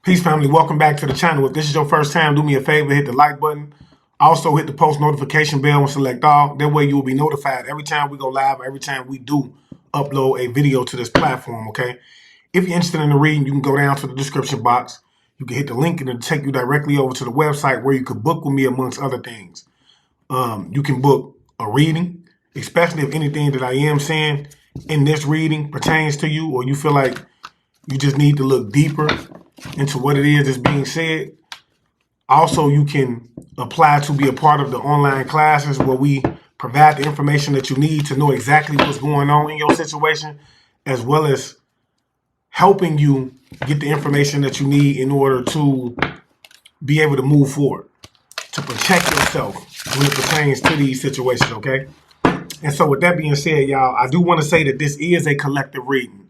Peace, family. Welcome back to the channel. If this is your first time, do me a favor, hit the like button. Also, hit the post notification bell and select all. That way you will be notified every time we go live, every time we do upload a video to this platform, okay? If you're interested in the reading, you can go down to the description box. You can hit the link and it'll take you directly over to the website where you could book with me, amongst other things. You can book a reading, especially if anything that I am saying in this reading pertains to you, or you feel like you just need to look deeper into what it is that's being said. Also, you can apply to be a part of the online classes where we provide the information that you need to know exactly what's going on in your situation, as well as helping you get the information that you need in order to be able to move forward, to protect yourself when it pertains to these situations, okay? And so with that being said, y'all, I do want to say that this is a collective reading.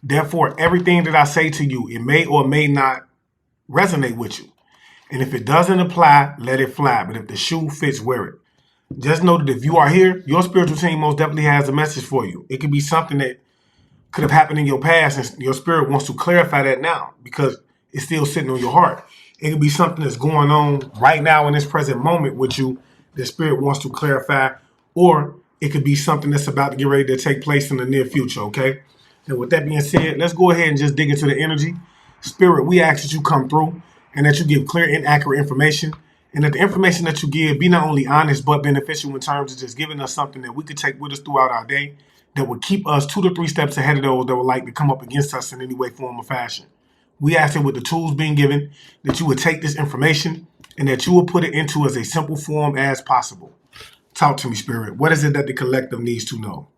Therefore, everything that I say to you, it may or may not resonate with you. And if it doesn't apply, let it fly. But if the shoe fits, wear it. Just know that if you are here, your spiritual team most definitely has a message for you. It could be something that could have happened in your past, and your spirit wants to clarify that now because it's still sitting on your heart. It could be something that's going on right now in this present moment with you that spirit wants to clarify, or it could be something that's about to get ready to take place in the near future, okay? And with that being said, let's go ahead and just dig into the energy. Spirit, we ask that you come through and that you give clear and accurate information, and that the information that you give be not only honest but beneficial in terms of just giving us something that we could take with us throughout our day that would keep us 2 to 3 steps ahead of those that would like to come up against us in any way, form, or fashion. We ask that with the tools being given, that you would take this information and that you would put it into as a simple form as possible. Talk to me, Spirit. What is it that the collective needs to know?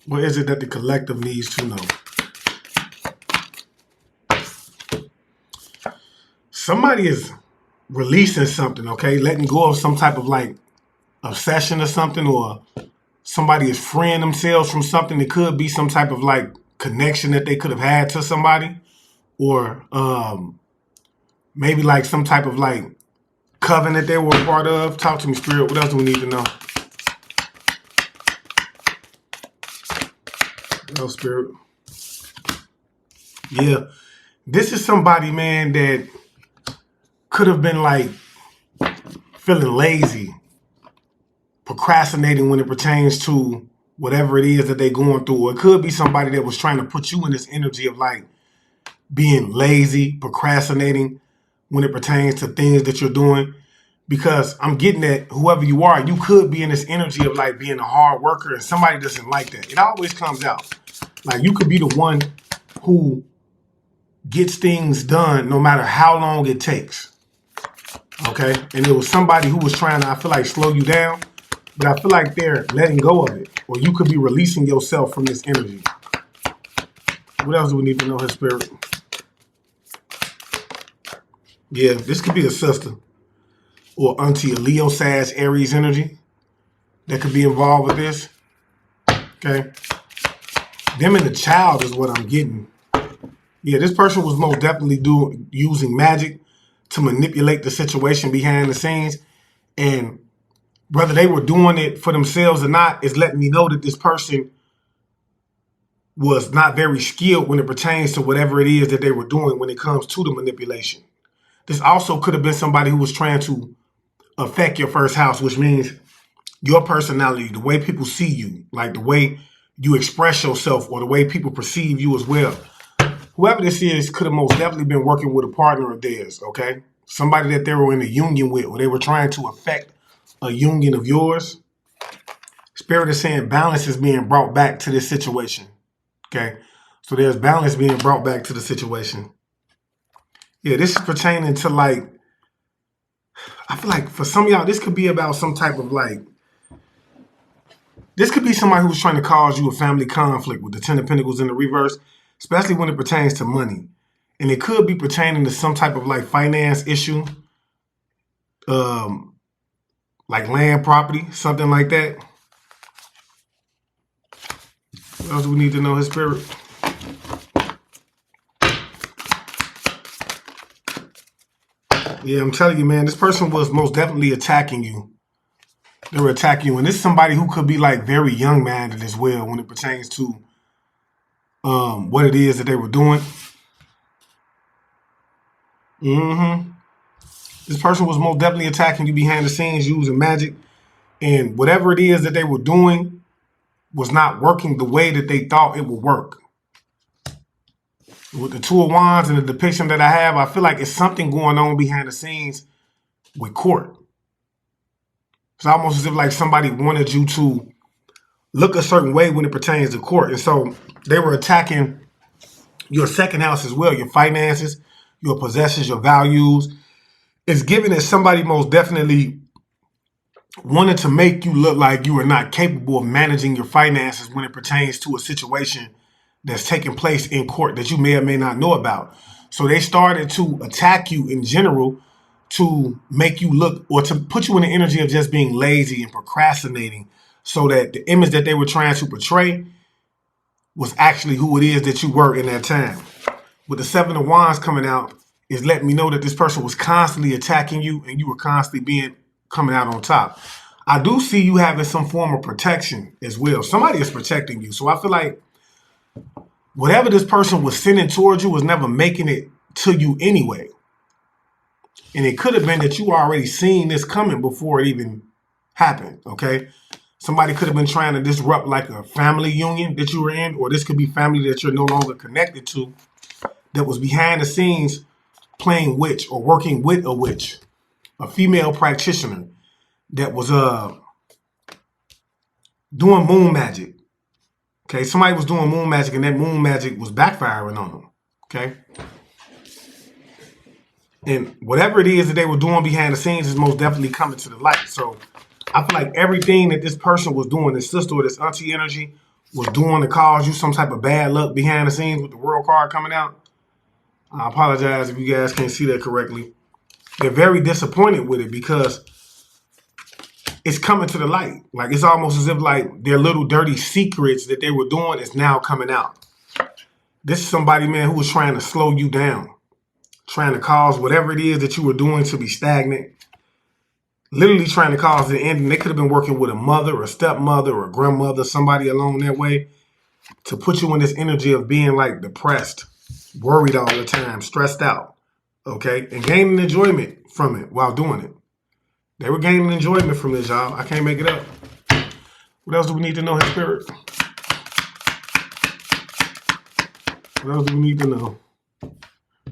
What is it that the collective needs to know? Somebody is releasing something, okay? Letting go of some type of like obsession or something, or somebody is freeing themselves from something. It could be some type of like connection that they could have had to somebody, or maybe like some type of like covenant they were a part of. Talk to me, Spirit. What else do we need to know? Oh, Spirit. Yeah. This is somebody, man, that could have been like feeling lazy, procrastinating when it pertains to whatever it is that they're going through. Or it could be somebody that was trying to put you in this energy of like being lazy, procrastinating when it pertains to things that you're doing. Because I'm getting that whoever you are, you could be in this energy of like being a hard worker, and somebody doesn't like that. It always comes out. Like you could be the one who gets things done no matter how long it takes. Okay? And it was somebody who was trying to, I feel like, slow you down. But I feel like they're letting go of it. Or you could be releasing yourself from this energy. What else do we need to know, His Spirit? Yeah, this could be a sister or auntie, a Leo, Sag, Aries energy that could be involved with this. Okay? Them and the child is what I'm getting. Yeah, this person was most definitely using magic to manipulate the situation behind the scenes. And whether they were doing it for themselves or not is letting me know that this person was not very skilled when it pertains to whatever it is that they were doing when it comes to the manipulation. This also could have been somebody who was trying to affect your first house, which means your personality, the way people see you, like the way you express yourself or the way people perceive you as well. Whoever this is could have most definitely been working with a partner of theirs, okay? Somebody that they were in a union with, or they were trying to affect a union of yours. Spirit is saying balance is being brought back to this situation, okay? So there's balance being brought back to the situation. Yeah, this is pertaining to like, I feel like for some of y'all, this could be about some type of like, this could be somebody who's trying to cause you a family conflict with the 10 of Pentacles in the reverse, especially when it pertains to money. And it could be pertaining to some type of like finance issue, like land, property, something like that. What else do we need to know, His Spirit? Yeah, I'm telling you, man, this person was most definitely attacking you. They were attacking you. And this is somebody who could be like very young-minded as well when it pertains to what it is that they were doing. This person was most definitely attacking you behind the scenes using magic. And whatever it is that they were doing was not working the way that they thought it would work. With the Two of Wands and the depiction that I have, I feel like it's something going on behind the scenes with court. It's almost as if like somebody wanted you to look a certain way when it pertains to court. And so they were attacking your second house as well, your finances, your possessions, your values. It's given that somebody most definitely wanted to make you look like you are not capable of managing your finances when it pertains to a situation that's taking place in court that you may or may not know about. So they started to attack you in general to make you look, or to put you in the energy of just being lazy and procrastinating, so that the image that they were trying to portray was actually who it is that you were in that time. With the Seven of Wands coming out, is letting me know that this person was constantly attacking you and you were constantly coming out on top. I do see you having some form of protection as well. Somebody is protecting you. So I feel like whatever this person was sending towards you was never making it to you anyway. And it could have been that you already seen this coming before it even happened, okay? Somebody could have been trying to disrupt like a family union that you were in, or this could be family that you're no longer connected to, that was behind the scenes playing witch or working with a witch, a female practitioner that was doing moon magic. Okay, somebody was doing moon magic and that moon magic was backfiring on them. Okay. And whatever it is that they were doing behind the scenes is most definitely coming to the light. So I feel like everything that this person was doing, this sister or this auntie energy, was doing to cause you some type of bad luck behind the scenes with the World card coming out. I apologize if you guys can't see that correctly. They're very disappointed with it because it's coming to the light. Like, it's almost as if like their little dirty secrets that they were doing is now coming out. This is somebody, man, who was trying to slow you down, trying to cause whatever it is that you were doing to be stagnant, literally trying to cause the ending. They could have been working with a mother or a stepmother or a grandmother, somebody along that way, to put you in this energy of being like depressed, worried all the time, stressed out, okay, and gaining enjoyment from it while doing it. They were gaining enjoyment from this, y'all. I can't make it up. What else do we need to know, his spirit? What else do we need to know?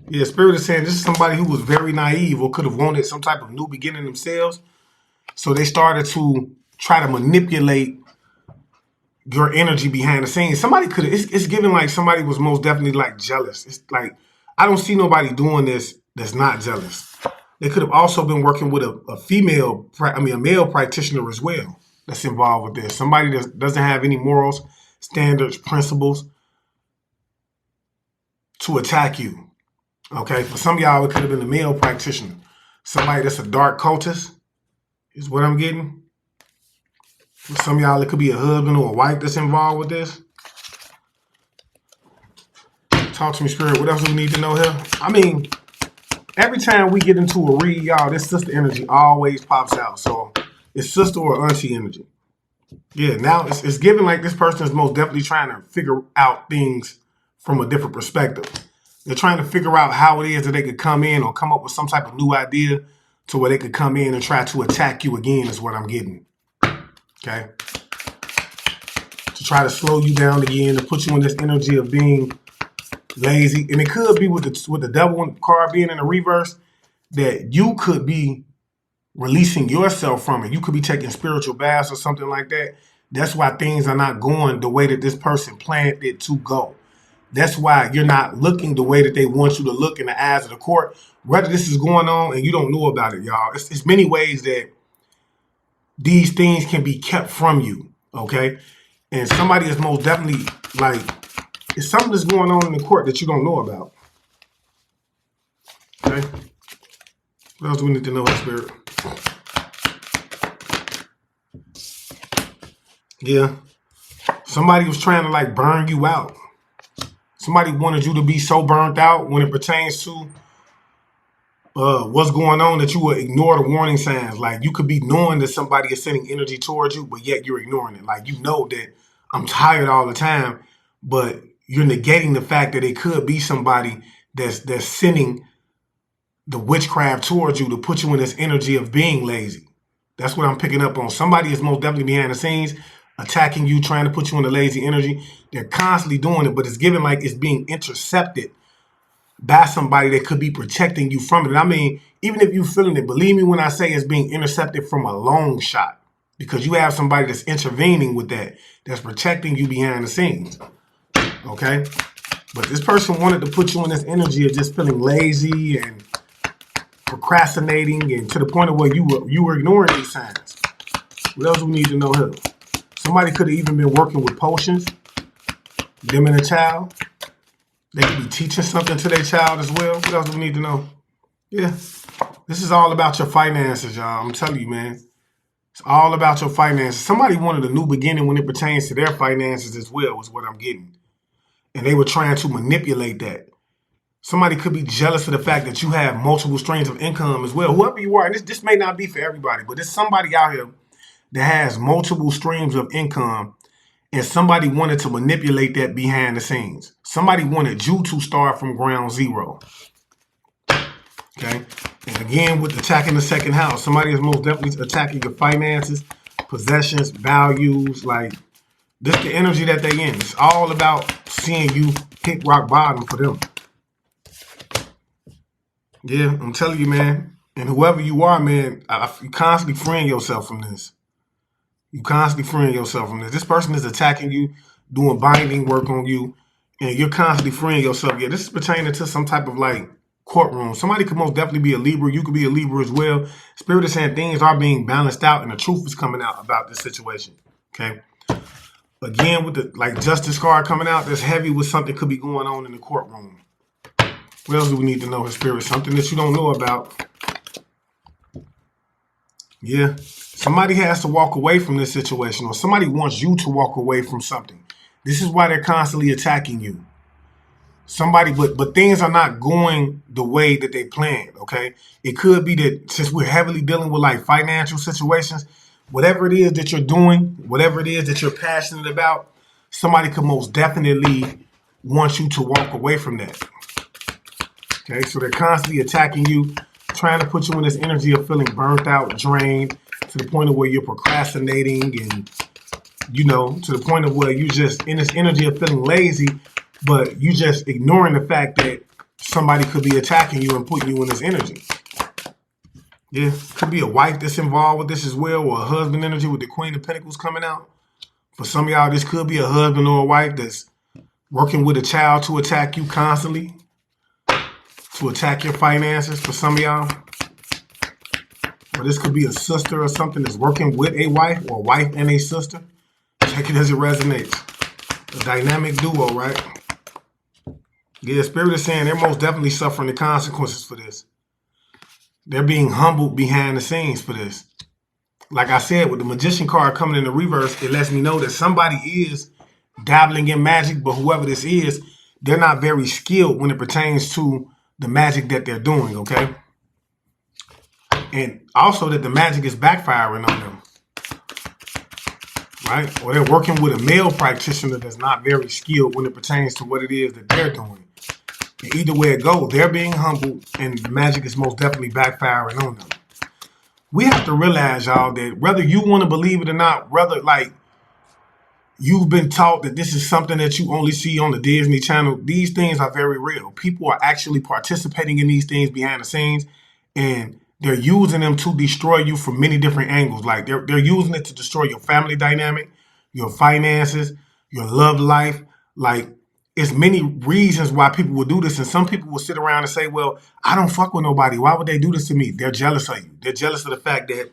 Yeah, spirit is saying this is somebody who was very naive or could have wanted some type of new beginning themselves. So they started to try to manipulate your energy behind the scenes. Somebody could have, it's given like somebody was most definitely like jealous. It's like, I don't see nobody doing this that's not jealous. They could have also been working with a male practitioner as well that's involved with this. Somebody that doesn't have any morals, standards, principles to attack you. Okay, for some of y'all, it could have been a male practitioner. Somebody that's a dark cultist is what I'm getting. For some of y'all, it could be a husband or a wife that's involved with this. Talk to me, spirit. What else do we need to know here? I mean, every time we get into a read, y'all, this sister energy always pops out. So it's sister or auntie energy. Yeah, now it's given like this person is most definitely trying to figure out things from a different perspective. They're trying to figure out how it is that they could come in or come up with some type of new idea to where they could come in and try to attack you again is what I'm getting. Okay? To try to slow you down again, to put you in this energy of being lazy. And it could be with the devil card being in the reverse, that you could be releasing yourself from it. You could be taking spiritual baths or something like that. That's why things are not going the way that this person planned it to go. That's why you're not looking the way that they want you to look in the eyes of the court. Whether this is going on and you don't know about it, y'all. It's many ways that these things can be kept from you, okay? And somebody is most definitely like, it's something that's going on in the court that you don't know about. Okay? What else do we need to know, spirit? Yeah. Somebody was trying to like burn you out. Somebody wanted you to be so burnt out when it pertains to what's going on that you will ignore the warning signs. Like, you could be knowing that somebody is sending energy towards you, but yet you're ignoring it. Like, you know that I'm tired all the time, but you're negating the fact that it could be somebody that's sending the witchcraft towards you to put you in this energy of being lazy. That's what I'm picking up on. Somebody is most definitely behind the scenes attacking you, trying to put you in the lazy energy. They're constantly doing it, but it's given like it's being intercepted by somebody that could be protecting you from it. I mean, even if you're feeling it, believe me when I say it's being intercepted from a long shot, because you have somebody that's intervening with that, that's protecting you behind the scenes. Okay? But this person wanted to put you in this energy of just feeling lazy and procrastinating, and to the point of where you were ignoring these signs. What else do we need to know here? Somebody could have even been working with potions, them and a child. They could be teaching something to their child as well. What else do we need to know? Yeah. This is all about your finances, y'all. I'm telling you, man. It's all about your finances. Somebody wanted a new beginning when it pertains to their finances as well, is what I'm getting. And they were trying to manipulate that. Somebody could be jealous of the fact that you have multiple streams of income as well. Whoever you are, and this may not be for everybody, but there's somebody out here that has multiple streams of income, and somebody wanted to manipulate that behind the scenes. Somebody wanted you to start from ground zero. Okay? And again, with attacking the second house, somebody is most definitely attacking your finances, possessions, values. Like, this is the energy that they in. It's all about seeing you hit rock bottom for them. Yeah, I'm telling you, man. And whoever you are, man, you constantly freeing yourself from this. You constantly freeing yourself from this. This person is attacking you, doing binding work on you, and you're constantly freeing yourself. Yeah, this is pertaining to some type of like courtroom. Somebody could most definitely be a Libra. You could be a Libra as well. Spirit is saying things are being balanced out, and the truth is coming out about this situation. Okay. Again, with the like justice card coming out, that's heavy with something could be going on in the courtroom. What else do we need to know, Spirit? Something that you don't know about. Yeah. Somebody has to walk away from this situation, or somebody wants you to walk away from something. This is why they're constantly attacking you. Somebody, but things are not going the way that they planned, okay? It could be that since we're heavily dealing with like financial situations, whatever it is that you're doing, whatever it is that you're passionate about, somebody could most definitely want you to walk away from that. Okay, so they're constantly attacking you, trying to put you in this energy of feeling burnt out, drained, to the point of where you're procrastinating, and, you know, to the point of where you just in this energy of feeling lazy, but you just ignoring the fact that somebody could be attacking you and putting you in this energy. Yeah, could be a wife that's involved with this as well, or a husband energy with the Queen of Pentacles coming out. For some of y'all, this could be a husband or a wife that's working with a child to attack you constantly, to attack your finances for some of y'all. Or this could be a sister or something that's working with a wife, or a wife and a sister. Check it as it resonates. A dynamic duo, right? Yeah, Spirit is saying they're most definitely suffering the consequences for this. They're being humbled behind the scenes for this. Like I said, with the Magician card coming in the reverse, it lets me know that somebody is dabbling in magic, but whoever this is, they're not very skilled when it pertains to the magic that they're doing, okay? And also that the magic is backfiring on them, right? Or they're working with a male practitioner that's not very skilled when it pertains to what it is that they're doing. And either way it goes, they're being humbled, and the magic is most definitely backfiring on them. We have to realize, y'all, that whether you want to believe it or not, whether like you've been taught that this is something that you only see on the Disney Channel, these things are very real. People are actually participating in these things behind the scenes, and they're using them to destroy you from many different angles. Like they're using it to destroy your family dynamic, your finances, your love life. Like, it's many reasons why people will do this. And some people will sit around and say, well, I don't fuck with nobody. Why would they do this to me? They're jealous of you. They're jealous of the fact that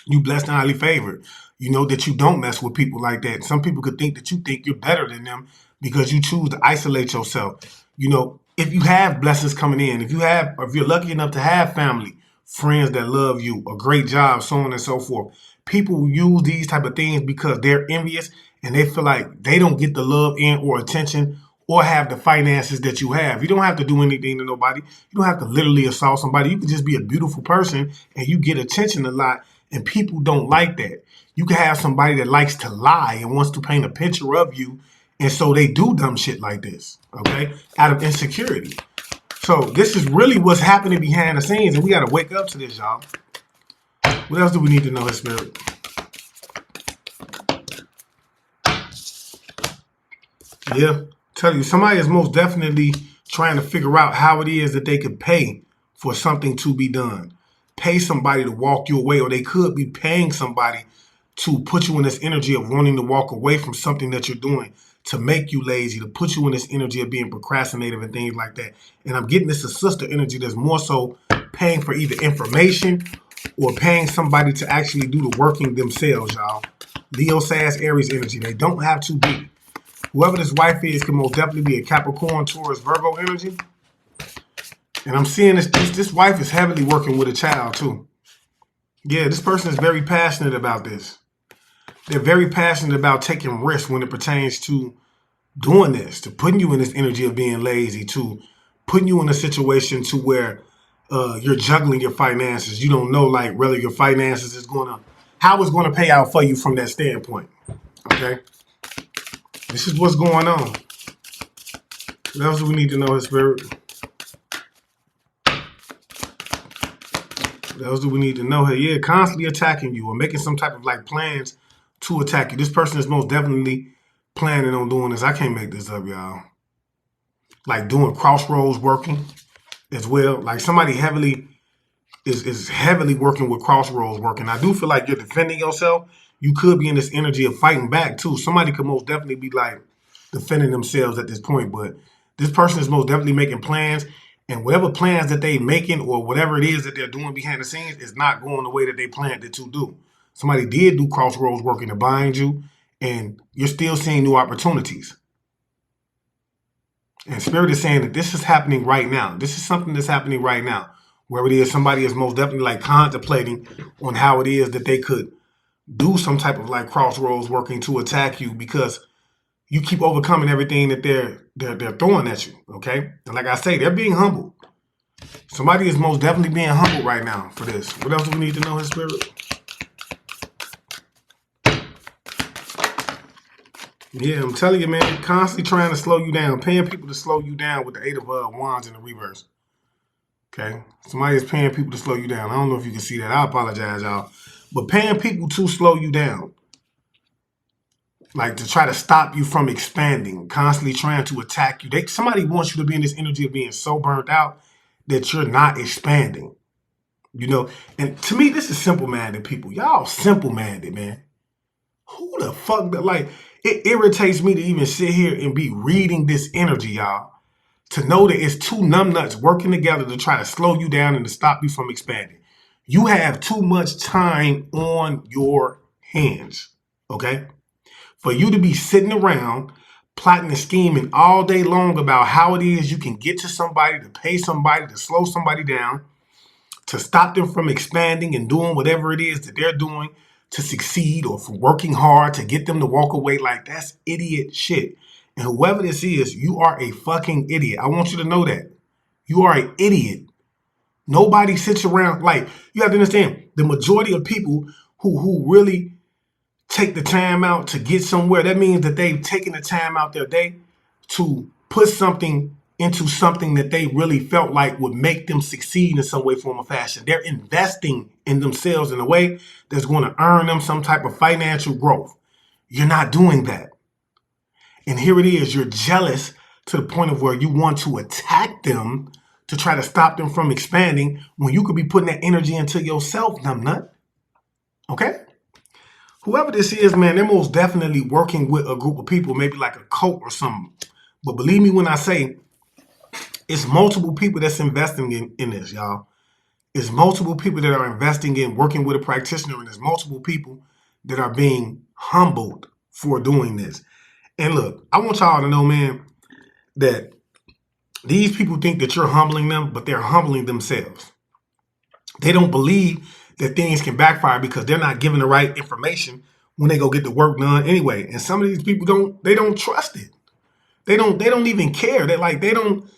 you blessed and highly favored. You know, that you don't mess with people like that. Some people could think that you think you're better than them because you choose to isolate yourself. You know, if you have blessings coming in, if you're lucky enough to have family, friends that love you, a great job, so on and so forth. People use these type of things because they're envious and they feel like they don't get the love in or attention or have the finances that you have. You don't have to do anything to nobody. You don't have to literally assault somebody. You can just be a beautiful person and you get attention a lot, and people don't like that. You can have somebody that likes to lie and wants to paint a picture of you And so they do dumb shit like this, okay, out of insecurity. So this is really what's happening behind the scenes, and we got to wake up to this, y'all. What else do we need to know, His Spirit? Yeah, tell you, somebody is most definitely trying to figure out how it is that they could pay for something to be done. Pay somebody to walk you away, or they could be paying somebody to put you in this energy of wanting to walk away from something that you're doing, to make you lazy, to put you in this energy of being procrastinative and things like that. And I'm getting this a sister energy that's more so paying for either information or paying somebody to actually do the working themselves, y'all. Leo, Sag, Aries energy. They don't have to be. Whoever this wife is can most definitely be a Capricorn, Taurus, Virgo energy. And I'm seeing this wife is heavily working with a child too. Yeah, this person is very passionate about this. They're very passionate about taking risks when it pertains to doing this, to putting you in this energy of being lazy, to putting you in a situation to where you're juggling your finances. You don't know, like, whether your finances is how it's going to pay out for you from that standpoint. Okay? This is what's going on. What else do we need to know, His Spirit? What else do we need to know here? Yeah, constantly attacking you or making some type of like plans to attack you. This person is most definitely planning on doing this. I can't make this up, y'all. Like doing crossroads working as well. Like somebody heavily is heavily working with crossroads working. I do feel like you're defending yourself. You could be in this energy of fighting back too. Somebody could most definitely be like defending themselves at this point, but this person is most definitely making plans, and whatever plans that they're making or whatever it is that they're doing behind the scenes is not going the way that they planned it to do. Somebody did do crossroads working to bind you, and you're still seeing new opportunities. And Spirit is saying that this is happening right now. This is something that's happening right now. Wherever it is, somebody is most definitely like contemplating on how it is that they could do some type of like crossroads working to attack you, because you keep overcoming everything that they're throwing at you, okay? And like I say, they're being humbled. Somebody is most definitely being humbled right now for this. What else do we need to know, His Spirit? Yeah, I'm telling you, man, constantly trying to slow you down, paying people to slow you down with the Eight of Wands in the reverse. Okay? Somebody is paying people to slow you down. I don't know if you can see that. I apologize, y'all. But paying people to slow you down. Like to try to stop you from expanding, constantly trying to attack you. Somebody wants you to be in this energy of being so burnt out that you're not expanding. You know, and to me, this is simple-minded people. Y'all simple-minded, man. Who the fuck, like, it irritates me to even sit here and be reading this energy, y'all. To know that it's two numbnuts working together to try to slow you down and to stop you from expanding. You have too much time on your hands, okay? For you to be sitting around plotting and scheming all day long about how it is you can get to somebody, to pay somebody, to slow somebody down, to stop them from expanding and doing whatever it is that they're doing to succeed, or for working hard to get them to walk away, like that's idiot shit. And whoever this is, you are a fucking idiot. I want you to know that. You are an idiot. Nobody sits around, like, you have to understand, the majority of people who really take the time out to get somewhere, that means that they've taken the time out their day to put something into something that they really felt like would make them succeed in some way, form, or fashion. They're investing in themselves in a way that's going to earn them some type of financial growth. You're not doing that. And here it is, you're jealous to the point of where you want to attack them to try to stop them from expanding when you could be putting that energy into yourself, numbnut. Okay? Whoever this is, man, they're most definitely working with a group of people, maybe like a cult or something. But believe me when I say it's multiple people that's investing in this, y'all. It's multiple people that are investing in working with a practitioner, and there's multiple people that are being humbled for doing this. And look, I want y'all to know, man, that these people think that you're humbling them, but they're humbling themselves. They don't believe that things can backfire because they're not given the right information when they go get the work done anyway. And some of these people don't trust it. They don't even care. They don't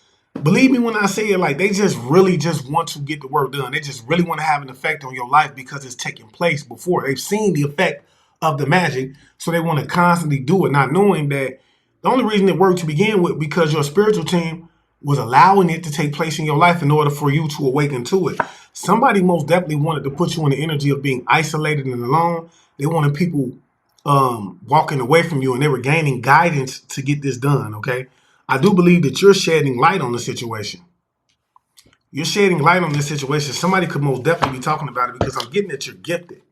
believe me when I say it, like they just really just want to get the work done. They just really want to have an effect on your life because it's taking place before. They've seen the effect of the magic, so they want to constantly do it, not knowing that The only reason it worked to begin with, because your spiritual team was allowing it to take place in your life in order for you to awaken to it. Somebody most definitely wanted to put you in the energy of being isolated and alone. They wanted people walking away from you, and they were gaining guidance to get this done, okay? I do believe that you're shedding light on the situation. You're shedding light on this situation. Somebody could most definitely be talking about it, because I'm getting that you're gifted.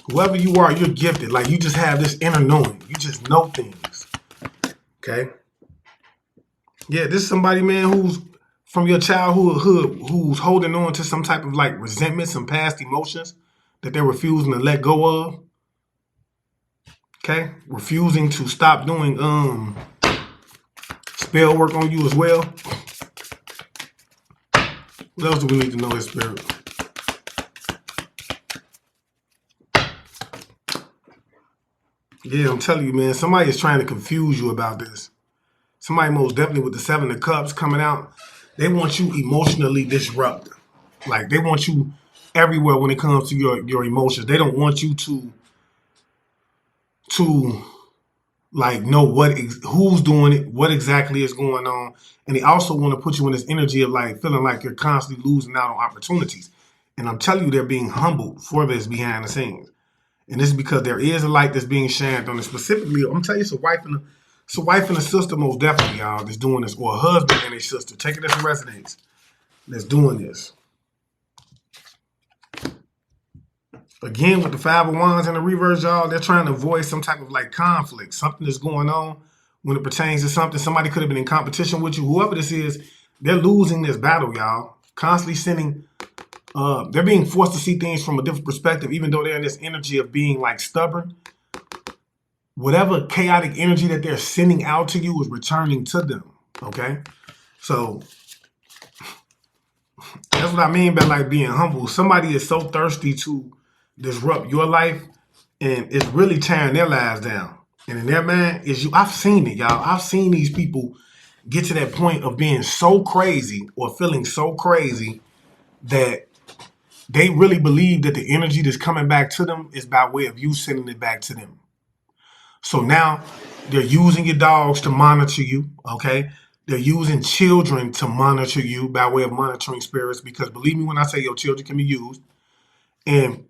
Whoever you are, you're gifted. Like, you just have this inner knowing. You just know things, okay? Yeah, this is somebody, man, who's from your childhood, who's holding on to some type of like resentment, some past emotions that they're refusing to let go of. Okay, refusing to stop doing spell work on you as well. What else do we need to know, his spirit? Yeah, I'm telling you, man, somebody is trying to confuse you about this. Somebody most definitely with the 7 of Cups coming out. They want you emotionally disrupted. Like, they want you everywhere when it comes to your emotions. They don't want you to like know who's doing it, what exactly is going on. And they also want to put you in this energy of like feeling like you're constantly losing out on opportunities. And I'm telling you, they're being humbled for this behind the scenes. And this is because there is a light that's being shined on it. Specifically, I'm telling you, it's a wife and a sister, most definitely, y'all, that's doing this. Or a husband and a sister. Take it as a resonates. That's doing this. Again, with the 5 of Wands in the reverse, y'all, they're trying to avoid some type of like conflict. Something that's going on when it pertains to something. Somebody could have been in competition with you. Whoever this is, they're losing this battle, y'all. Constantly sending, they're being forced to see things from a different perspective, even though they're in this energy of being like stubborn. Whatever chaotic energy that they're sending out to you is returning to them, okay? So that's what I mean by like being humble. Somebody is so thirsty to disrupt your life, and it's really tearing their lives down. And in their mind is you. I've seen it, y'all. I've seen these people get to that point of being so crazy or feeling so crazy that they really believe that the energy that's coming back to them is by way of you sending it back to them. So now they're using your dogs to monitor you, okay? They're using children to monitor you by way of monitoring spirits, because believe me when I say your children can be used. And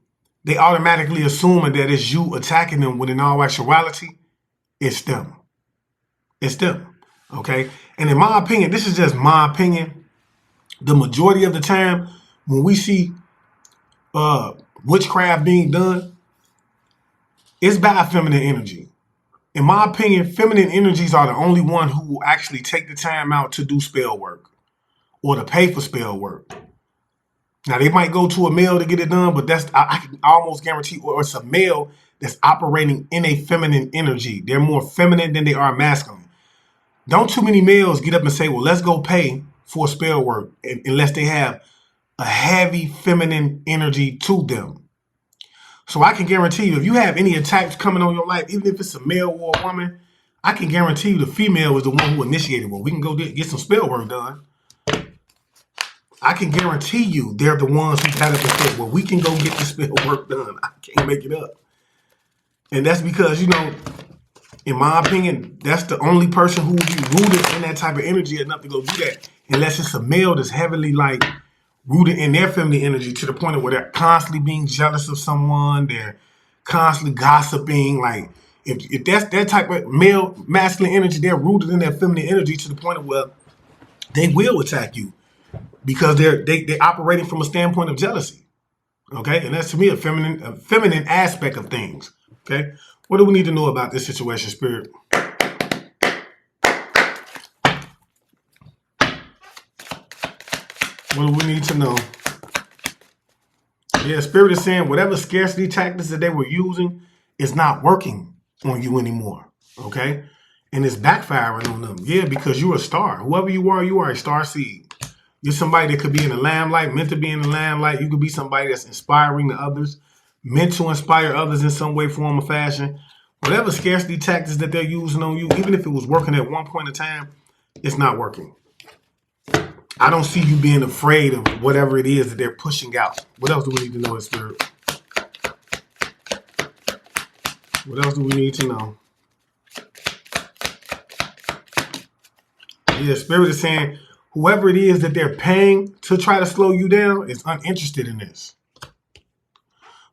they automatically assuming that it's you attacking them, when in all actuality, it's them. It's them, okay? And in my opinion, this is just my opinion, the majority of the time when we see witchcraft being done, it's by feminine energy. In my opinion, feminine energies are the only one who will actually take the time out to do spell work or to pay for spell work. Now, they might go to a male to get it done, but that's I can almost guarantee, or it's a male that's operating in a feminine energy. They're more feminine than they are masculine. Don't too many males get up and say, well, let's go pay for spell work, unless they have a heavy feminine energy to them. So I can guarantee you, if you have any attacks coming on your life, even if it's a male or a woman, I can guarantee you the female is the one who initiated. Well, we can go get some spell work done. I can guarantee you they're the ones who got up and said, well, we can go get the spell work done. I can't make it up. And that's because, you know, in my opinion, that's the only person who will be rooted in that type of energy enough to go do that. Unless it's a male that's heavily like rooted in their feminine energy to the point of where they're constantly being jealous of someone. They're constantly gossiping. Like, if that's that type of male masculine energy, they're rooted in their feminine energy to the point of where they will attack you, because they're operating from a standpoint of jealousy. Okay, and that's to me a feminine aspect of things. Okay, what do we need to know about this situation, Spirit? What do we need to know? Yeah, Spirit is saying whatever scarcity tactics that they were using is not working on you anymore. Okay, and it's backfiring on them. Yeah, because you're a star. Whoever you are a star seed. You're somebody that could be in the limelight, meant to be in the limelight. You could be somebody that's inspiring to others, meant to inspire others in some way, form, or fashion. Whatever scarcity tactics that they're using on you, even if it was working at one point in time, it's not working. I don't see you being afraid of whatever it is that they're pushing out. What else do we need to know, Spirit? What else do we need to know? Yeah, Spirit is saying whoever it is that they're paying to try to slow you down is uninterested in this.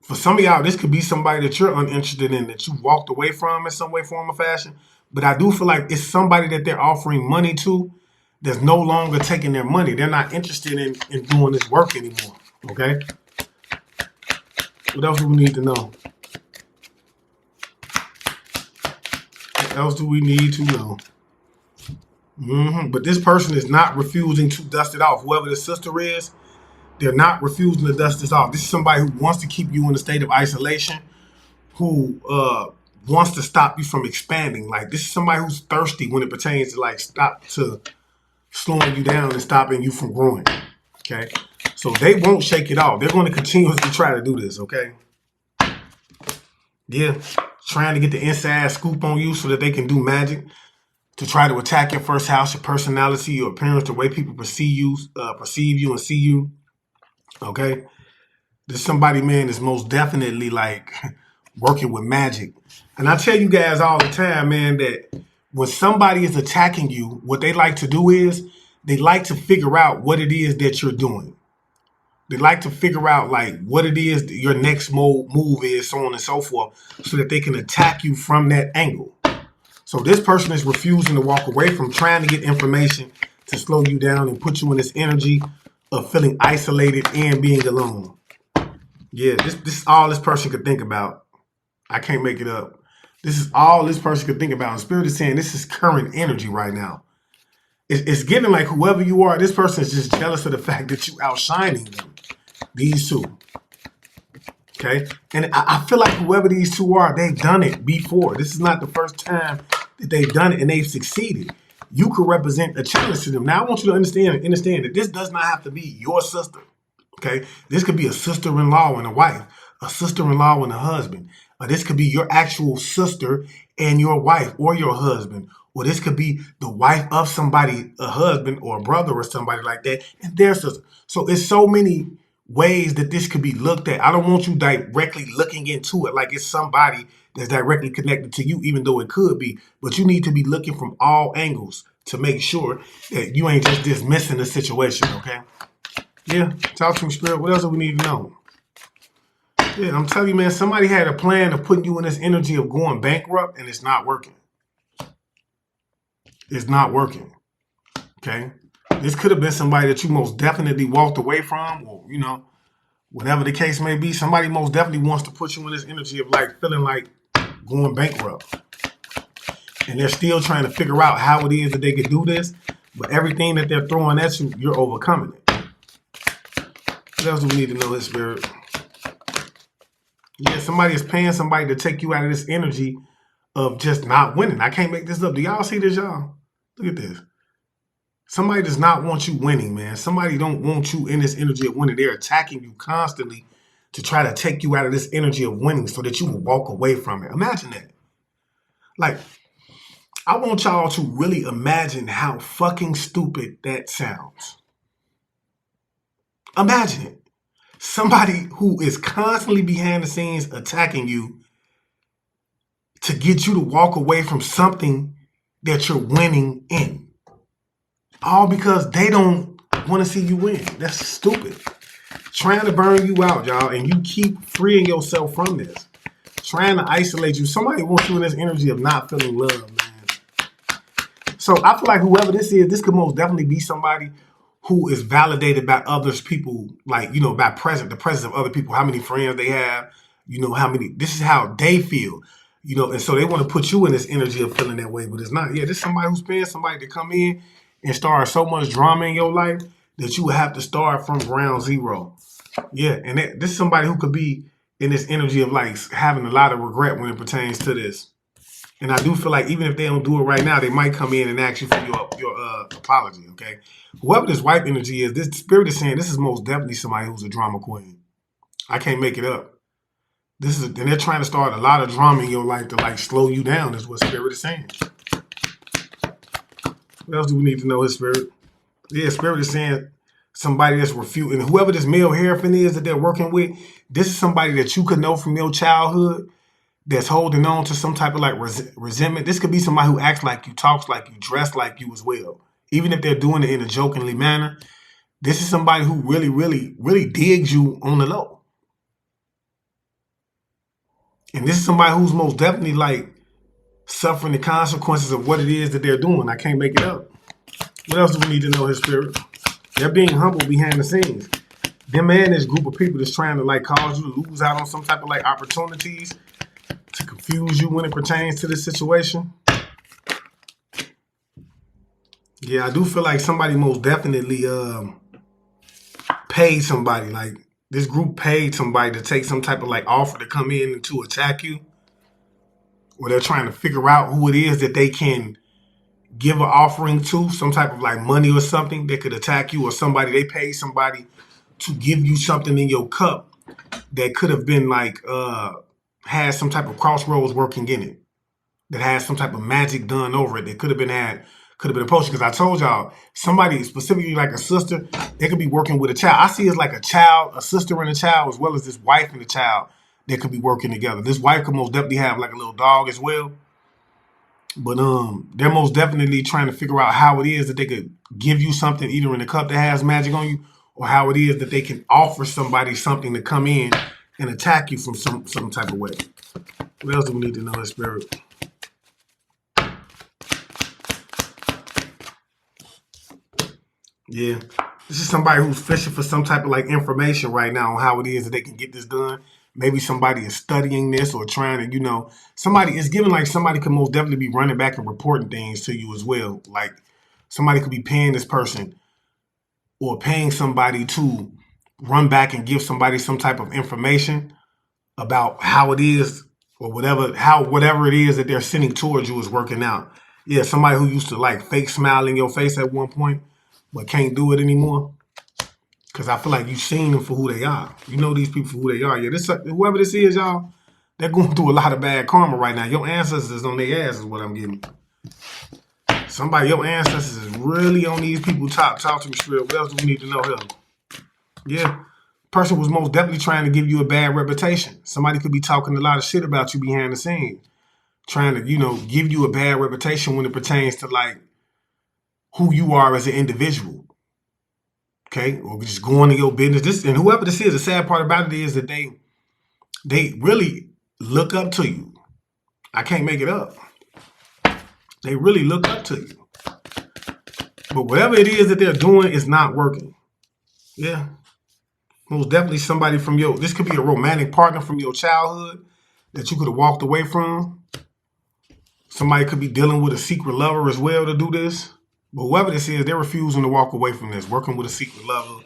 For some of y'all, this could be somebody that you're uninterested in, that you walked away from in some way, form, or fashion. But I do feel like it's somebody that they're offering money to that's no longer taking their money. They're not interested in doing this work anymore. Okay? What else do we need to know? What else do we need to know? But this person is not refusing to dust it off. Whoever the sister is, they're not refusing to dust this off. This is somebody who wants to keep you in a state of isolation, who wants to stop you from expanding. Like, this is somebody who's thirsty when it pertains to like stop to slowing you down and stopping you from growing. Okay, so they won't shake it off. They're going to continuously try to do this. Okay, yeah, trying to get the inside scoop on you so that they can do magic to try to attack your first house, your personality, your appearance, the way people perceive you and see you. Okay, this somebody, man, is most definitely like working with magic. And I tell you guys all the time, man, that when somebody is attacking you, what they like to do is they like to figure out what it is that you're doing. They like to figure out like what it is that your next move is, so on and so forth, so that they can attack you from that angle. So this person is refusing to walk away from trying to get information to slow you down and put you in this energy of feeling isolated and being alone. Yeah, this is all this person could think about. I can't make it up. This is all this person could think about. And Spirit is saying this is current energy right now. It's given like whoever you are, this person is just jealous of the fact that you outshining them. These two. Okay? And I feel like whoever these two are, they've done it before. This is not the first time that they've done it and they've succeeded. You could represent a challenge to them. Now, I want you to understand that this does not have to be your sister. Okay? This could be a sister-in-law and a wife, a sister-in-law and a husband. Or this could be your actual sister and your wife or your husband. Or this could be the wife of somebody, a husband or a brother or somebody like that, and their sister. So it's so many ways that this could be looked at. I don't want you directly looking into it like it's somebody that's directly connected to you, even though it could be. But you need to be looking from all angles to make sure that you ain't just dismissing the situation, okay? Yeah, talk to me, Spirit. What else do we need to know? Yeah, I'm telling you, man, somebody had a plan of putting you in this energy of going bankrupt, and it's not working. It's not working, okay? This could have been somebody that you most definitely walked away from, or, you know, whatever the case may be. Somebody most definitely wants to put you in this energy of like feeling like going bankrupt. And they're still trying to figure out how it is that they can do this. But everything that they're throwing at you, you're overcoming it. What else do we need to know, His Spirit? Yeah, somebody is paying somebody to take you out of this energy of just not winning. I can't make this up. Do y'all see this, y'all? Look at this. Somebody does not want you winning, man. Somebody don't want you in this energy of winning. They're attacking you constantly to try to take you out of this energy of winning so that you will walk away from it. Imagine that. Like, I want y'all to really imagine how fucking stupid that sounds. Imagine it. Somebody who is constantly behind the scenes attacking you to get you to walk away from something that you're winning in. All because they don't want to see you win. That's stupid. Trying to burn you out, y'all, and you keep freeing yourself from this. Trying to isolate you. Somebody wants you in this energy of not feeling love, man. So I feel like whoever this is, this could most definitely be somebody who is validated by others, people, like, you know, by the presence of other people, how many friends they have, you know, this is how they feel, you know, and so they want to put you in this energy of feeling that way, but it's not. Yeah, this is somebody who's paying somebody to come in and start so much drama in your life that you would have to start from ground zero. Yeah, and this is somebody who could be in this energy of like having a lot of regret when it pertains to this. And I do feel like even if they don't do it right now, they might come in and ask you for your apology, okay? Whoever this wife energy is, this Spirit is saying this is most definitely somebody who's a drama queen. I can't make it up. And they're trying to start a lot of drama in your life to like slow you down, is what Spirit is saying. What else do we need to know, His Spirit? Yeah, Spirit is saying somebody that's refuting. Whoever this male hierophant is that they're working with, this is somebody that you could know from your childhood that's holding on to some type of like resentment. This could be somebody who acts like you, talks like you, dress like you as well. even if they're doing it in a jokingly manner, this is somebody who really, really, really digs you on the low. And this is somebody who's most definitely like suffering the consequences of what it is that they're doing. I can't make it up. What else do we need to know, his spirit? They're being humble behind the scenes. Them and this group of people that's trying to like cause you to lose out on some type of like opportunities to confuse you when it pertains to this situation. Yeah, I do feel like somebody most definitely paid somebody. Like this group paid somebody to take some type of like offer to come in and to attack you. Or they're trying to figure out who it is that they can give an offering to, some type of like money or something that could attack you, or somebody, they paid somebody to give you something in your cup that could have been like had some type of crossroads working in it, that has some type of magic done over it. That could have been a potion. Because I told y'all, somebody specifically like a sister, they could be working with a child. I see it as like a child, a sister and a child, as well as this wife and a child that could be working together. This wife could most definitely have like a little dog as well. But they're most definitely trying to figure out how it is that they could give you something either in a cup that has magic on you, or how it is that they can offer somebody something to come in and attack you from some type of way. What else do we need to know, his spirit? Yeah. This is somebody who's fishing for some type of like information right now on how it is that they can get this done. Maybe somebody is studying this or trying to, somebody is giving like somebody could most definitely be running back and reporting things to you as well. Like somebody could be paying this person or paying somebody to run back and give somebody some type of information about how it is or whatever it is that they're sending towards you is working out. Yeah, somebody who used to like fake smile in your face at one point, but can't do it anymore. Because I feel like you've seen them for who they are. You know these people for who they are. Yeah, whoever this is, y'all, they're going through a lot of bad karma right now. Your ancestors on their ass is what I'm getting. Your ancestors is really on these people top. Talk to me straight. What else do we need to know here? Yeah. Person was most definitely trying to give you a bad reputation. Somebody could be talking a lot of shit about you behind the scenes. Trying to, give you a bad reputation when it pertains to like who you are as an individual. Okay, or just going to your business. And whoever this is, the sad part about it is that they really look up to you. I can't make it up. They really look up to you. But whatever it is that they're doing is not working. Yeah. Most definitely somebody from this could be a romantic partner from your childhood that you could have walked away from. Somebody could be dealing with a secret lover as well to do this. But whoever this is, they're refusing to walk away from this, working with a secret lover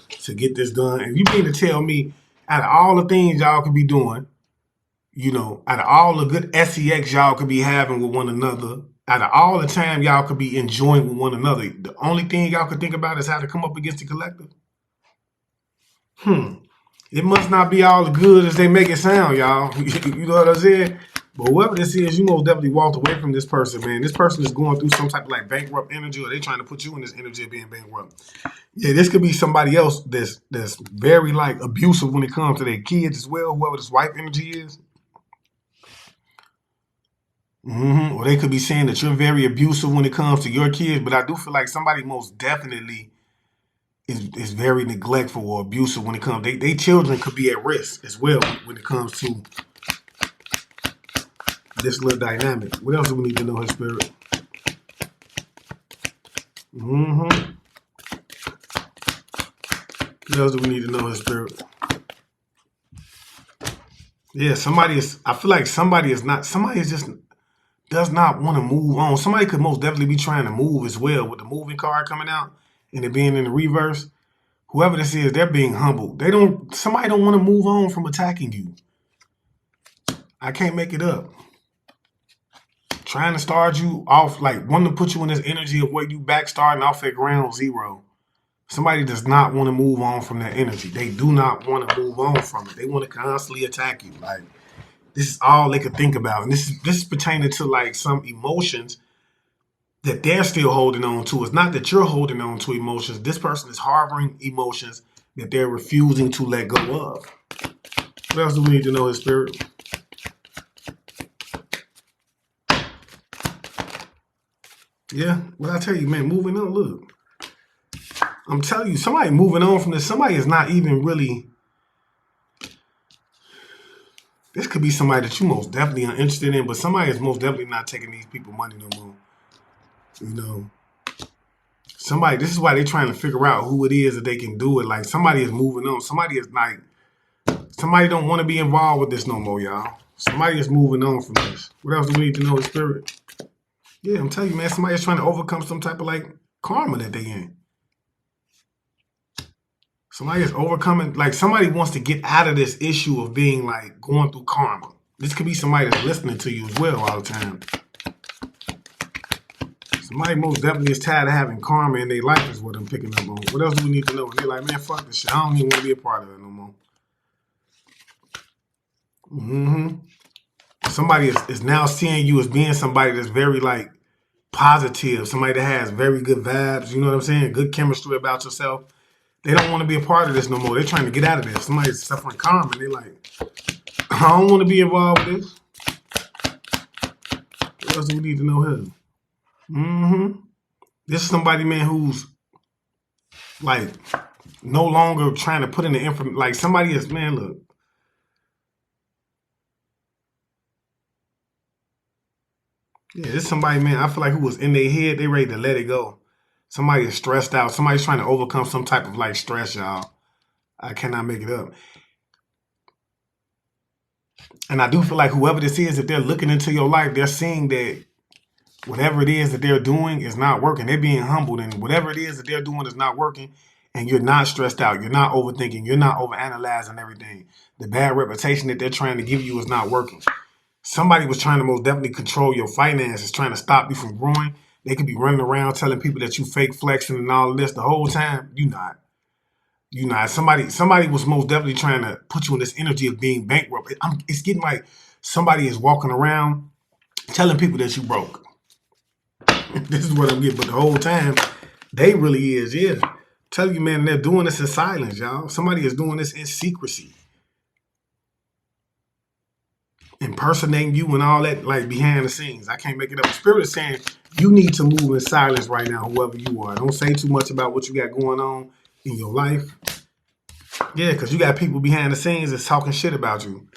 to get this done. And you mean to tell me, out of all the things y'all could be doing, out of all the good sex y'all could be having with one another, out of all the time y'all could be enjoying with one another, the only thing y'all could think about is how to come up against the collective? It must not be all as good as they make it sound, y'all. You know what I'm saying? But whoever this is, you most definitely walked away from this person, man. This person is going through some type of like bankrupt energy, or they trying to put you in this energy of being bankrupt. Yeah, this could be somebody else that's very like abusive when it comes to their kids as well, whoever this wife energy is. Or they could be saying that you're very abusive when it comes to your kids, but I do feel like somebody most definitely is very neglectful or abusive when it comes. They children could be at risk as well when it comes to this little dynamic. What else do we need to know, his spirit? What else do we need to know, his spirit? Yeah, I feel like somebody is just does not want to move on. Somebody could most definitely be trying to move as well with the moving card coming out and it being in the reverse. Whoever this is, they're being humble. Somebody don't want to move on from attacking you. I can't make it up. Trying to start you off, like wanting to put you in this energy of where you back starting off at ground zero. Somebody does not want to move on from that energy. They do not want to move on from it. They want to constantly attack you. Like this is all they could think about. And this is pertaining to like some emotions that they're still holding on to. It's not that you're holding on to emotions. This person is harboring emotions that they're refusing to let go of. What else do we need to know, his spirit? Yeah, but I tell you, man, moving on, look. I'm telling you, somebody moving on from this, somebody is not even really, this could be somebody that you most definitely are interested in, but somebody is most definitely not taking these people money no more. You know, somebody, this is why they're trying to figure out who it is that they can do it. Like, somebody is moving on. Somebody is like, somebody don't want to be involved with this no more, y'all. Somebody is moving on from this. What else do we need to know in spirit? Yeah, I'm telling you, man, somebody is trying to overcome some type of like karma that they in. Somebody is overcoming, like somebody wants to get out of this issue of being like going through karma. This could be somebody that's listening to you as well all the time. Somebody most definitely is tired of having karma in their life is what I'm picking up on. What else do we need to know? And they're like, man, fuck this shit. I don't even want to be a part of it no more. Somebody is now seeing you as being somebody that's very like positive, somebody that has very good vibes, you know what I'm saying? Good chemistry about yourself. They don't want to be a part of this no more. They're trying to get out of this. Somebody's suffering karma and they're like, I don't want to be involved with this. What else do we need to know here? This is somebody, man, who's like no longer trying to put in the information. Like somebody is, man, look. Yeah, this is somebody, man, I feel like who was in their head, they ready to let it go. Somebody is stressed out. Somebody's trying to overcome some type of like stress, y'all. I cannot make it up. And I do feel like whoever this is, if they're looking into your life, they're seeing that whatever it is that they're doing is not working. They're being humbled, and whatever it is that they're doing is not working. And you're not stressed out. You're not overthinking. You're not overanalyzing everything. The bad reputation that they're trying to give you is not working. Somebody was trying to most definitely control your finances, trying to stop you from growing. They could be running around telling people that you fake flexing and all of this the whole time. You not. You not. Somebody was most definitely trying to put you in this energy of being bankrupt. It's getting like somebody is walking around telling people that you broke. This is what I'm getting. But the whole time, they really is, yeah. Tell you, man, they're doing this in silence, y'all. Somebody is doing this in secrecy. Impersonating you and all that, like behind the scenes. I can't make it up. The spirit is saying you need to move in silence right now, whoever you are. Don't say too much about what you got going on in your life. Yeah, because you got people behind the scenes that's talking shit about you.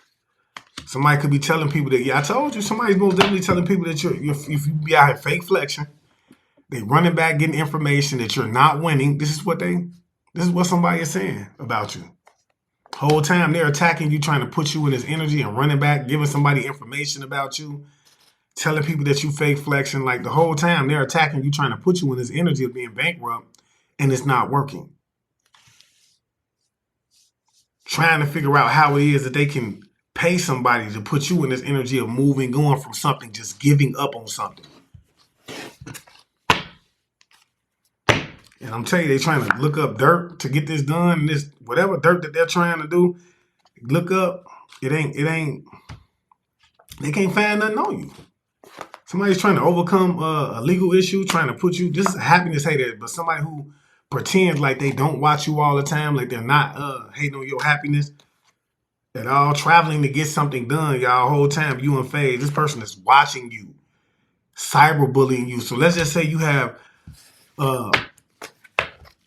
Somebody could be telling people that, yeah, I told you. Somebody's most definitely telling people that if you be out here fake flexing, they running back getting information that you're not winning. This is what somebody is saying about you. Whole time they're attacking you, trying to put you in this energy and running back, giving somebody information about you, telling people that you fake flexing. Like the whole time they're attacking you, trying to put you in this energy of being bankrupt, and it's not working. Trying to figure out how it is that they can pay somebody to put you in this energy of moving, going from something, just giving up on something. And I'm telling you, they're trying to look up dirt to get this done. And this whatever dirt that they're trying to do, look up. It ain't. They can't find nothing on you. Somebody's trying to overcome a legal issue, trying to put you. This is happiness hater, but somebody who pretends like they don't watch you all the time, like they're not hating on your happiness at all, traveling to get something done, y'all. Whole time you in phase. This person is watching you, cyberbullying you. So let's just say you have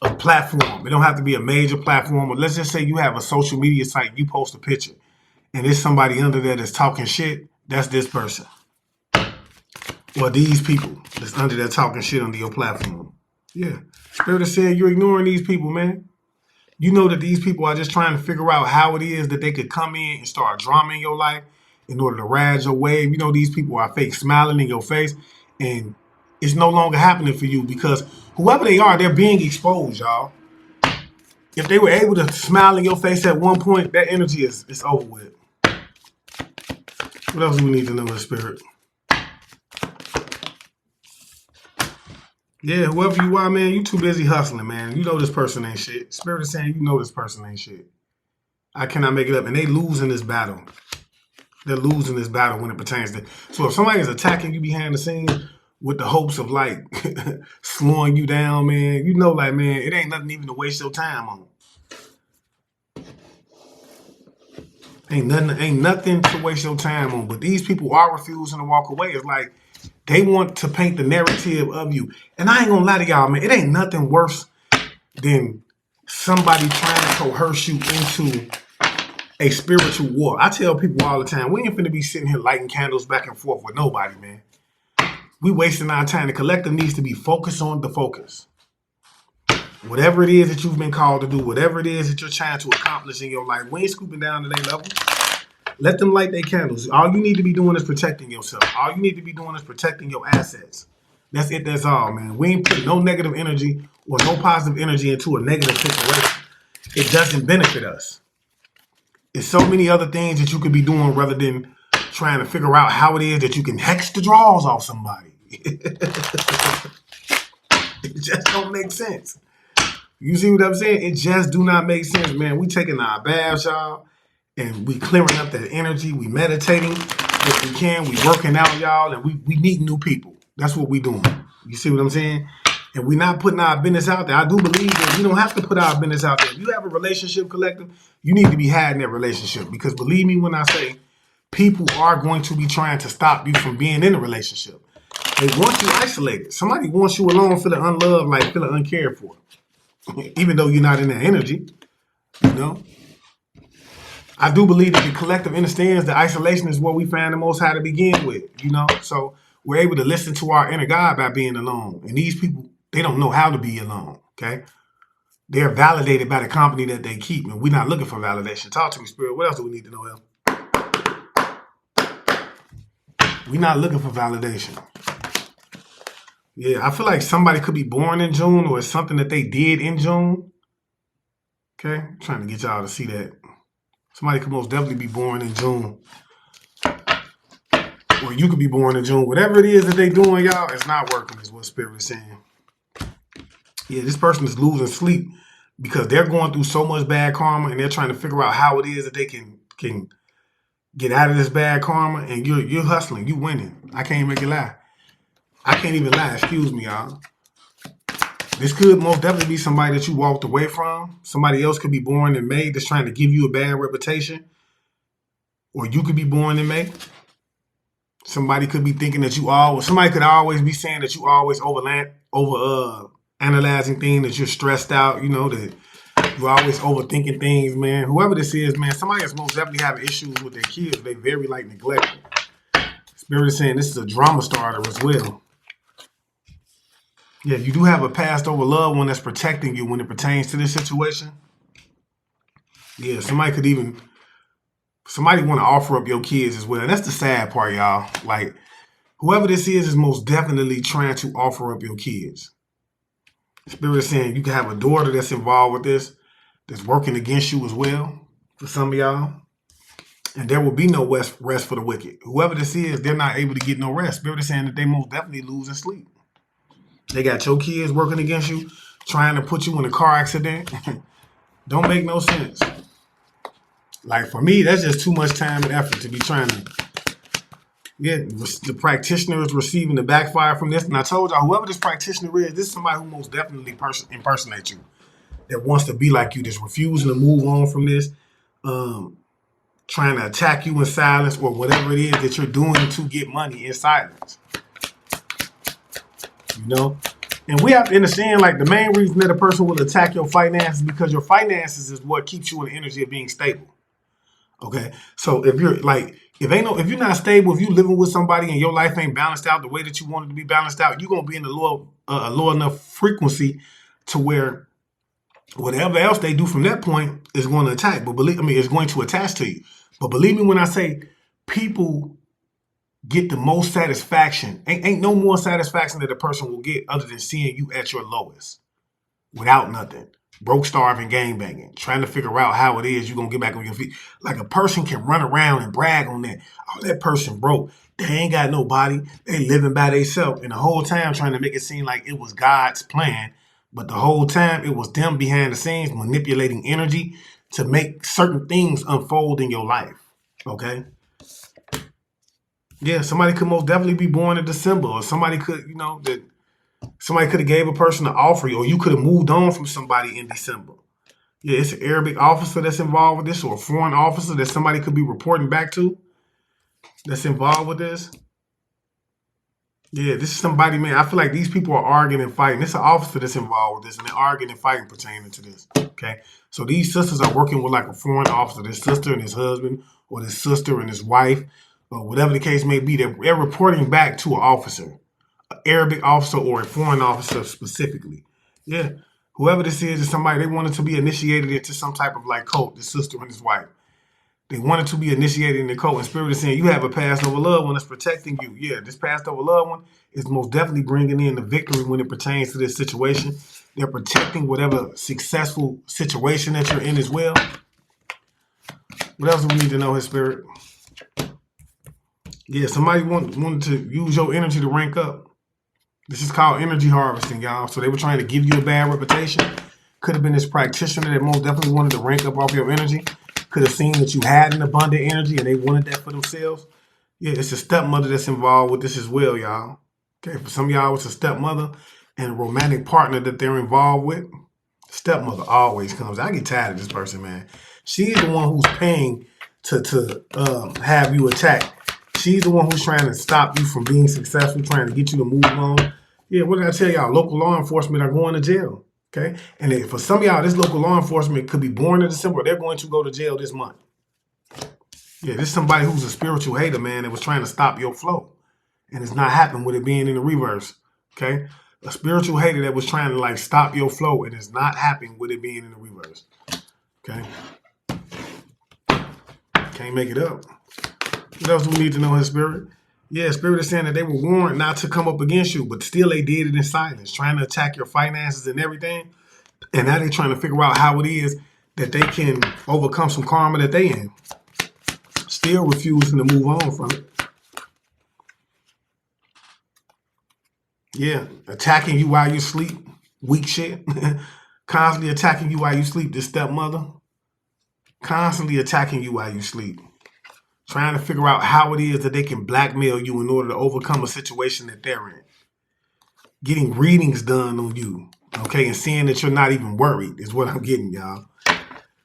a platform. It don't have to be a major platform, but let's just say you have a social media site. You post a picture, and there's somebody under there that's talking shit. That's this person. Or these people that's under there talking shit under your platform. Yeah. Spirit is saying you're ignoring these people, man. You know that these people are just trying to figure out how it is that they could come in and start drama in your life in order to ride your wave. You know these people are fake smiling in your face, and it's no longer happening for you because whoever they are, they're being exposed, y'all. If they were able to smile in your face at one point, that energy is over with. What else do we need to know in the spirit? Yeah, whoever you are, man, you too busy hustling, man. You know this person ain't shit. Spirit is saying you know this person ain't shit. I cannot make it up. And they losing this battle. They're losing this battle when it pertains to. So if somebody is attacking you behind the scenes with the hopes of like slowing you down, man, you know, like, man, it ain't nothing even to waste your time on. Ain't nothing to waste your time on. But these people are refusing to walk away. It's like They want to paint the narrative of you. And I ain't gonna lie to y'all, man. It ain't nothing worse than somebody trying to coerce you into a spiritual war. I tell people all the time, we ain't finna be sitting here lighting candles back and forth with nobody, man. We wasting our time. The collective needs to be focused on the focus. Whatever it is that you've been called to do, whatever it is that you're trying to accomplish in your life, we ain't scooping down to their level. Let them light their candles. All you need to be doing is protecting yourself. All you need to be doing is protecting your assets. That's it. That's all, man. We ain't putting no negative energy or no positive energy into a negative situation. It doesn't benefit us. There's so many other things that you could be doing rather than trying to figure out how it is that you can hex the draws off somebody. It just don't make sense. You see what I'm saying? It just do not make sense, man. We taking our baths, y'all, and we clearing up that energy. We meditating if we can. We working out, y'all, and we meeting new people. That's what we doing. You see what I'm saying? And we not putting our business out there. I do believe that we don't have to put our business out there. If you have a relationship collective, you need to be hiding that relationship. Because believe me when I say, people are going to be trying to stop you from being in a relationship. They want you isolated. Somebody wants you alone, feeling unloved, like feeling uncared for. Even though you're not in that energy, you know. I do believe that the collective understands that isolation is what we find the most high to begin with, you know. So we're able to listen to our inner God by being alone. And these people, they don't know how to be alone, okay? They're validated by the company that they keep, and we're not looking for validation. Talk to me, Spirit. What else do we need to know, El? We're not looking for validation. Yeah, I feel like somebody could be born in June, or it's something that they did in June. Okay, I'm trying to get y'all to see that. Somebody could most definitely be born in June. Or you could be born in June. Whatever it is that they doing, y'all, it's not working, is what Spirit is saying. Yeah, this person is losing sleep because they're going through so much bad karma, and they're trying to figure out how it is that they can get out of this bad karma, and you're hustling, you winning. I can't make it lie. I can't even lie, excuse me, y'all. This could most definitely be somebody that you walked away from. Somebody else could be born in May that's trying to give you a bad reputation. Or you could be born in May. Somebody could be thinking that somebody could always be saying that you always analyzing things, that you're stressed out, you know, that you're always overthinking things, man. Whoever this is, man, somebody that's most definitely having issues with their kids. They very neglected. Spirit is saying this is a drama starter as well. Yeah, you do have a passed over loved one that's protecting you when it pertains to this situation. Yeah, somebody want to offer up your kids as well. And that's the sad part, y'all. Like, whoever this is most definitely trying to offer up your kids. Spirit is saying you can have a daughter that's involved with this, that's working against you as well, for some of y'all. And there will be no rest for the wicked. Whoever this is, they're not able to get no rest. Spirit is saying that they most definitely losing sleep. They got your kids working against you, trying to put you in a car accident. Don't make no sense. Like, for me, that's just too much time and effort to be trying to get the practitioner is receiving the backfire from this. And I told y'all, whoever this practitioner is, this is somebody who most definitely impersonates you, that wants to be like you, that's refusing to move on from this, trying to attack you in silence, or whatever it is that you're doing to get money in silence. You know? And we have to understand, like, the main reason that a person will attack your finances is because your finances is what keeps you in the energy of being stable. Okay? So if you're if you're not stable, if you're living with somebody and your life ain't balanced out the way that you want it to be balanced out, you're gonna be in a low enough frequency to where whatever else they do from that point is going to attack. But it's going to attach to you. But believe me when I say, people get the most satisfaction. Ain't no more satisfaction that a person will get other than seeing you at your lowest, without nothing, broke, starving, gang banging, trying to figure out how it is you're gonna get back on your feet. Like, a person can run around and brag on that. Oh, that person broke. They ain't got nobody. They living by themselves. And the whole time trying to make it seem like it was God's plan. But the whole time it was them behind the scenes manipulating energy to make certain things unfold in your life. Okay? Yeah, somebody could most definitely be born in December, or somebody could, somebody could have gave a person an offer, or you could have moved on from somebody in December. Yeah, it's an Arabic officer that's involved with this, or a foreign officer that somebody could be reporting back to that's involved with this. Yeah, this is somebody, man. I feel like these people are arguing and fighting. It's an officer that's involved with this, and they're arguing and fighting pertaining to this. Okay, so these sisters are working with like a foreign officer, this sister and his husband, or this sister and his wife, or whatever the case may be. They're reporting back to an officer, an Arabic officer or a foreign officer specifically. Yeah, whoever this is somebody they wanted to be initiated into some type of like cult. This sister and his wife. They wanted to be initiated in the cult, and Spirit is saying you have a passed over loved one that's protecting you. Yeah, this passed over loved one is most definitely bringing in the victory when it pertains to this situation. They're protecting whatever successful situation that you're in as well. What else do we need to know, His Spirit? Yeah, somebody wanted to use your energy to rank up. This is called energy harvesting, y'all. So they were trying to give you a bad reputation. Could have been this practitioner that most definitely wanted to rank up off your energy. Could have seen that you had an abundant energy and they wanted that for themselves. Yeah, it's a stepmother that's involved with this as well, y'all. Okay, for some of y'all, it's a stepmother and a romantic partner that they're involved with. Stepmother always comes. I get tired of this person, man. She's the one who's paying to have you attacked. She's the one who's trying to stop you from being successful, trying to get you to move on. Yeah, what did I tell y'all? Local law enforcement are going to jail. Okay, and for some of y'all, this local law enforcement could be born in December. They're going to go to jail this month. Yeah, this is somebody who's a spiritual hater, man, that was trying to stop your flow. And it's not happening with it being in the reverse. Okay? A spiritual hater that was trying to like stop your flow, and it's not happening with it being in the reverse. Okay? Can't make it up. What else do we need to know, His Spirit? Yeah, Spirit is saying that they were warned not to come up against you, but still they did it in silence, trying to attack your finances and everything. And now they're trying to figure out how it is that they can overcome some karma that they in. Still refusing to move on from it. Yeah, attacking you while you sleep. Weak shit. Constantly attacking you while you sleep, this stepmother. Constantly attacking you while you sleep. Trying to figure out how it is that they can blackmail you in order to overcome a situation that they're in. Getting readings done on you, okay, and seeing that you're not even worried is what I'm getting, y'all.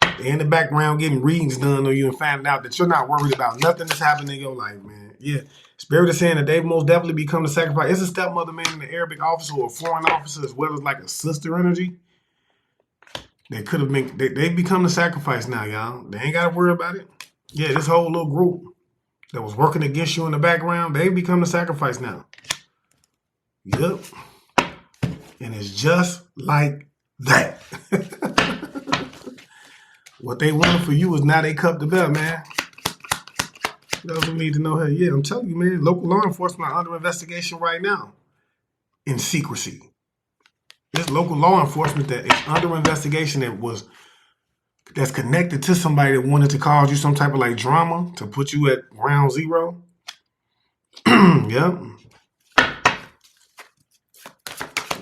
They're in the background getting readings done on you and finding out that you're not worried about nothing that's happening in your life, man. Yeah, Spirit is saying that they've most definitely become the sacrifice. It's a stepmother, man, and an Arabic officer or a foreign officer as well as like a sister energy. They could have been, they've become the sacrifice now, y'all. They ain't got to worry about it. Yeah, this whole little group that was working against you in the background, they've become the sacrifice now. Yep. And it's just like that. What they wanted for you is now they cupped the belt, man. What else we need to know here? Yeah, I'm telling you, man, local law enforcement are under investigation right now in secrecy. There's local law enforcement that is under investigation that's connected to somebody that wanted to cause you some type of like drama to put you at ground zero. Yep.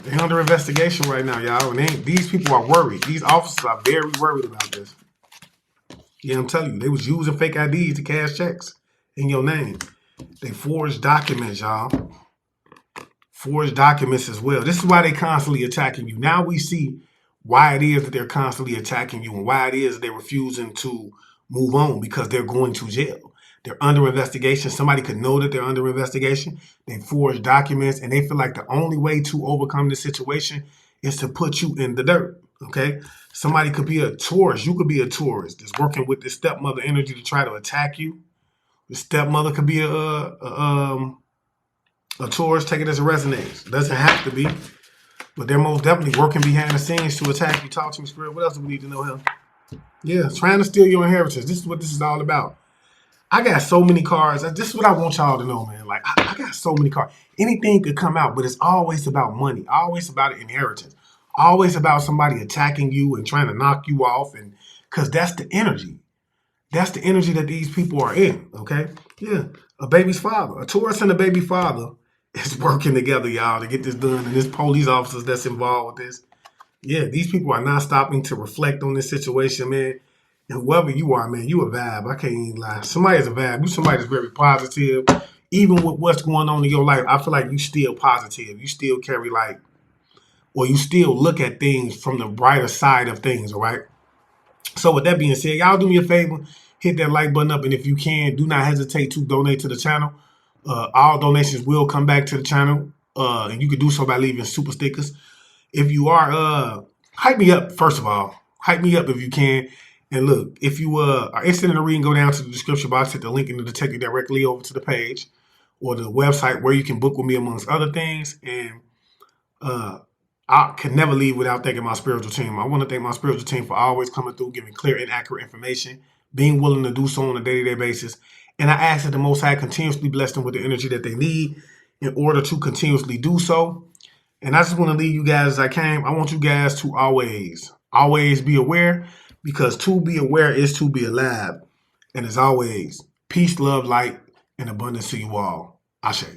They're under investigation right now, y'all. And these people are worried. These officers are very worried about this. Yeah, I'm telling you, they was using fake IDs to cash checks in your name. They forged documents, y'all. Forged documents as well. This is why they constantly attacking you. Now we see why it is that they're constantly attacking you and why it is that they're refusing to move on, because they're going to jail. They're under investigation. Somebody could know that they're under investigation. They forged documents, and they feel like the only way to overcome this situation is to put you in the dirt. Okay? Somebody could be a Taurus. You could be a Taurus that's working with this stepmother energy to try to attack you. The stepmother could be a Taurus. Take it as a resonates. Doesn't have to be, but they're most definitely working behind the scenes to attack you. Talk to me, Spirit. What else do we need to know here? Yeah, trying to steal your inheritance. This is what this is all about. I got so many cards. This is what I want y'all to know, man. Like, I got so many cards. Anything could come out, but it's always about money. Always about inheritance. Always about somebody attacking you and trying to knock you off, and because that's the energy. That's the energy that these people are in, okay? Yeah, a baby's father. A Taurus and a baby father is working together, y'all, to get this done. And there's police officers that's involved with this. Yeah, these people are not stopping to reflect on this situation, man. And whoever you are, man, you a vibe. I can't even lie. Somebody's a vibe. You somebody that's very positive. Even with what's going on in your life, I feel like you still positive. You still carry like, or you still look at things from the brighter side of things, all right? So with that being said, y'all do me a favor, hit that like button up, and if you can, do not hesitate to donate to the channel. All donations will come back to the channel, and you can do so by leaving super stickers. If you are, hype me up, first of all. Hype me up if you can. And look, if you are interested in the reading, go down to the description box, hit the link, and it'll take you directly over to the page or the website where you can book with me, amongst other things. And uh, I can never leave without thanking my spiritual team. I want to thank my spiritual team for always coming through, giving clear and accurate information, being willing to do so on a day-to-day basis. And I ask that the Most High continuously bless them with the energy that they need in order to continuously do so. And I just want to leave you guys as I came. I want you guys to always be aware, because to be aware is to be alive. And as always, peace, love, light, and abundance to you all. Ashe.